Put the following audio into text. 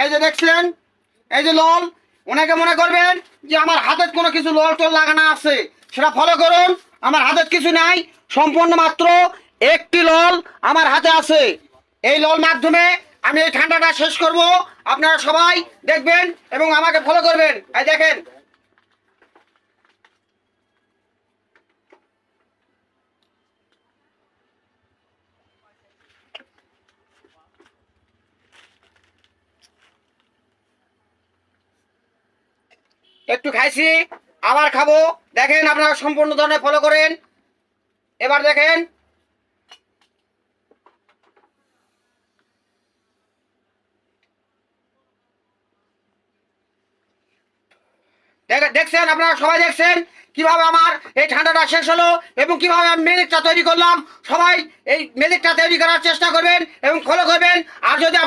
এই যে দেখছেন, এই যে লল, ওনাকে মনে করবেন যে আমার হাতে কোনো কিছু লল টল লাগানো আছে, সেটা ফলো করুন। আমার হাতে কিছু নাই, সম্পূর্ণ মাত্র একটি লল আমার হাতে আছে। এই লল মাধ্যমে আমি এই ঠান্ডাটা শেষ করব। আপনারা সবাই দেখবেন এবং আমাকে ফলো করবেন। এই দেখেন, একটু খাইছি, আবার খাবো। দেখেন, আপনারা সম্পূর্ণ ধরনের ফলো করেন। এবার দেখেন, দেখছেন, আপনারা সবাই দেখছেন কিভাবে আমার এই ঠান্ডাটা শেষ হলো এবং কিভাবে আমি ম্যাজিকটা তৈরি করলাম। সবাই এই ম্যাজিকটা তৈরি করার চেষ্টা করবেন এবং ফলো করবেন। আর যদি